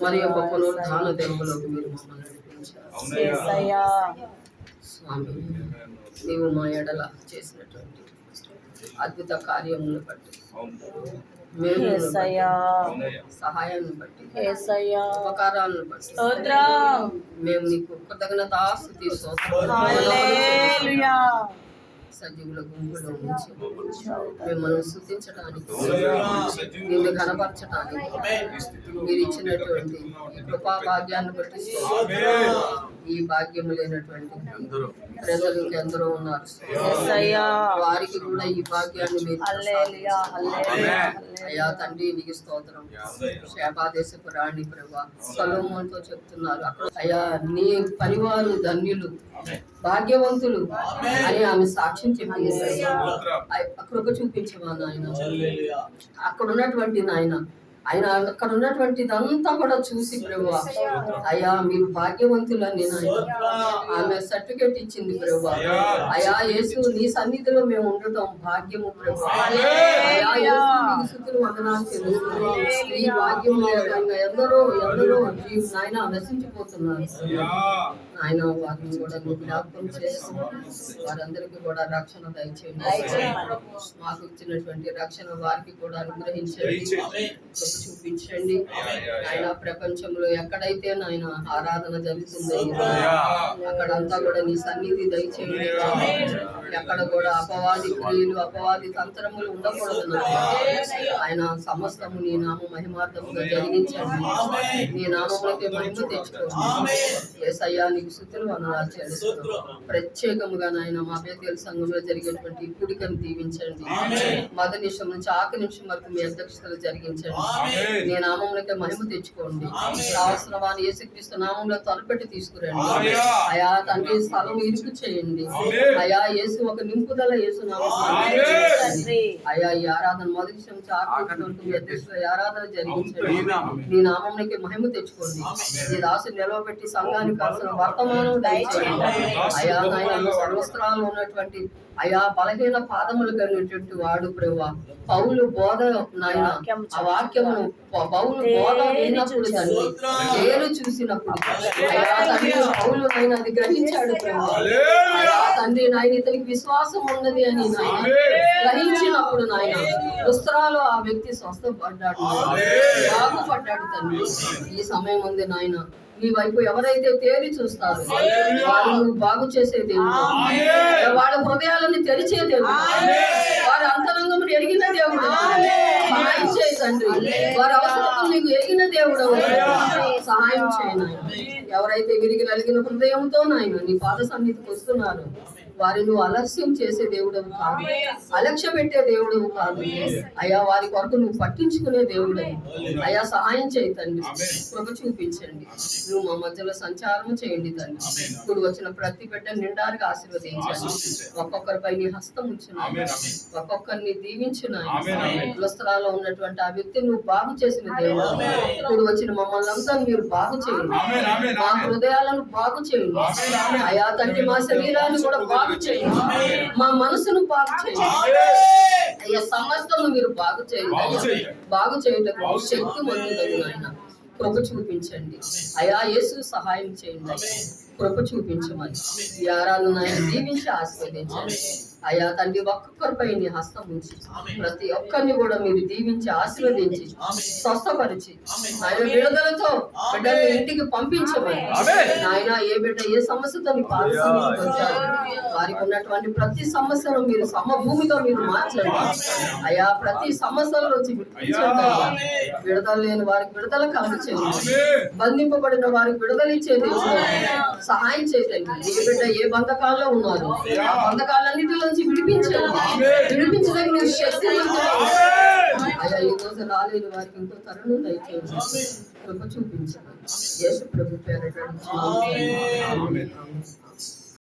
మరి యొక్క పునరుద్ధాన దేవులోకి మీరు మమ్మల్ని నడిపించారు స్వామి. నీవు మా ఎడల చేసినటువంటి అద్భుత కార్యములను బట్టి, సహాయాన్ని బట్టి, ఉపకారాలను బట్టి మేము నీకు కృతజ్ఞతాస్తుతి సజీవుల గుంపులో ఉంచి మిమ్మల్ని స్తుతించడానికి, నిన్ను కనపరచడానికి మీరు ఇచ్చినటువంటి ఈ కృపా భాగ్యాన్ని బట్టి ఈ భాగ్యం లేనటువంటి ప్రజలు ఇంకెందరో ఉన్నారు. వారికి కూడా ఈ భాగ్యాన్ని మీరు అయ్యా తండ్రి నీకు స్తోత్రం. శాపాదేశపు రాణి ప్రభా సొలొమోనుతో చెప్తున్నారు, అయ్యా నీ పరివారు ధన్యులు భాగ్యవంతులు అని ఆమె సాక్ష్యం చెప్పింది. కృప చూపించవా నాయన. అక్కడ ఉన్నటువంటి నాయన ఆయన అక్కడ ఉన్నటువంటిదంతా కూడా చూసి ప్రభువా అయ్యా మీరు భాగ్యవంతులని నాయన ఆమె సర్టిఫికేట్ ఇచ్చింది ప్రభువా. అయ్యా యేసు నీ సన్నిధిలో మేము ఉండటం భాగ్యము ప్రభువా. అయ్యా యేసు స్తుతులు వందనాలు చెల్లిస్తున్నాము. ఈ భాగ్యం ఎందరో నాయన నశించిపోతున్నారు ఆయన. వారిని కూడా నువ్వు జ్ఞాపకం చేసుకుని వారందరికీ కూడా రక్షణ దయచేయండి. మాకు ఇచ్చినటువంటి రక్షణ వారికి కూడా అనుగ్రహించండి, చూపించండి. ఆయన ప్రపంచంలో ఎక్కడైతే నాయన ఆరాధన జరుగుతుందో అక్కడంతా కూడా నీ సన్నిధి దయచేయండి. ఎక్కడ కూడా అపవాది క్రియలు అపవాది తంత్రములు ఉండకూడదు. ఆయన సమస్తము నీ నామ మహిమార్థముగా జరిగించండి. నీ నామములకే మహిమ తెచ్చుకోండి. యేసయ్యా నీకు స్తుతులు వందనాలు చెల్లిస్తున్నాము. ప్రత్యేకముగా నాయన మా బేతేలు సంఘంలో జరిగేటువంటి కూడికను దీవించండి. మొదటి నిమిషం నుంచి ఆఖరి నిమిషం వరకు మీ అధ్యక్షతలు జరిగించండి. నీ నామములకే మహిమ తెచ్చుకోండి. కావలసిన వారిని యేసుక్రీస్తు నామంలో తలపెట్టి తీసుకురండి. అయా తండ్రి స్థలం ఇరుకు చేయండి. అయా యేసు ఒక నింపుదల యేసు నామం. అయా ఈ ఆరాధన మొదటి నిమిషం నుంచి ఆఖరి వరకు మీ అధ్యక్షుల ఆరాధన జరిగించండి. నీ నామములకే మహిమ తెచ్చుకోండి. నీ దాసుని నిలవబెట్టి సంఘానికి కావాల్సిన వర్తమానం దయచేయండి. అయా నాయన సర్వస్త్రాలు ఉన్నటువంటి అయా బలహీన పాదములు కలిగినటువంటి వాడు ప్రభువా పౌలు బోధ నాయన ఆ వాక్యమును పౌలు బోధ విన్నప్పుడు తండ్రి పేరు చూసినప్పుడు అయా తండ్రి పౌలు నాయన అది గ్రహించాడు ప్రభువా. అయా తండ్రి నాయన ఇతనికి విశ్వాసం ఉన్నది అని నాయన గ్రహించినప్పుడు నాయన వస్త్రాలు ఆ వ్యక్తి స్వస్థపడ్డాడు, బాగుపడ్డాడు తండ్రి. ఈ సమయం ఉంది నాయన నీ వైపు ఎవరైతే తేరి చూస్తారు వారు నువ్వు బాగు చేసే దేవుడు, వాళ్ళ హృదయాలను తెరిచే దేవుడు, వారి అంతరంగమును ఎరిగిన దేవుడు. సహాయం చేయ తండ్రి. వారి అవసరం నీకు ఎరిగిన దేవుడు. సహాయం చేయను. ఎవరైతే విరిగి నలిగిన హృదయంతో నాయన నీ పాద సన్నిధికి వస్తున్నారు వారి నువ్వు అలక్ష్యం చేసే దేవుడవు కాదు, అలక్ష్య పెట్టే దేవుడవు కాదు. అయా వారి కొరకు నువ్వు పట్టించుకునే దేవుడు. అయా సహాయం చేయి తండ్రి. కృప చూపించండి. నువ్వు మా మధ్యలో సంచారం చేయండి తండ్రి. ఇప్పుడు వచ్చిన ప్రతి బిడ్డ నిండారుగా ఆశీర్వదించండి. ఒక్కొక్కరిపై నీ హస్తం ఉంచున్నాయి, ఒక్కొక్కరిని దీవించున్నాయి. వస్త్రాల్లో ఉన్నటువంటి ఆ వ్యక్తి నువ్వు బాగు చేసిన దేవుడు. ఇప్పుడు వచ్చిన మమ్మల్ని అంతా మీరు బాగు చేయండి. మా హృదయాలను బాగు చేయండి. అయా తండ్రి మా శరీరాన్ని కూడా బాగు చేయండి. మా మనసును బాగు చేయండి. అయ్యా సమస్తము మీరు బాగు చేయండి. బాగు చేయటకు శక్తి పొందుతుంది ఆయన. కృప చూపించండి. అయా యేసు సహాయం చేయండి. కృప చూపించమని ఈ ఆరాధన ఆయన దీవించి ఆశీర్వదించండి. అయా తండ్రి ఒక్కొక్కరిపై నీ హస్తం ఉంచి ప్రతి ఒక్కరిని కూడా మీరు దీవించి ఆశీర్వదించి స్వస్థపరిచి ఆయన విడుదలతో బిడ్డల్ని ఇంటికి పంపించమని నాయన ఏ బిడ్డ ఏ సమస్యతో నీ పాదసన్నిధికి వచ్చారు వారికి ఉన్నటువంటి ప్రతి సమస్యను మీరు సమభూమితో మీరు మార్చండి. అయా ప్రతి సమస్యల నుంచి విడుదల లేని వారికి విడుదల కలుగచేయండి. బంధింపబడిన వారికి విడుదల ఇచ్చే దేవుడు సహాయం చేయండి. ఏ బిడ్డ ఏ బంధకాల్లో ఉన్నారు ఆ బంధకాలన్నిటిలో విడిపించడానికి శక్తి అయ్యా ఈ రోజు రాలేని వారికి ఇంకో తరుణం దయచేయండి. కృప చూపించండి. యేసు ప్రభు పేరట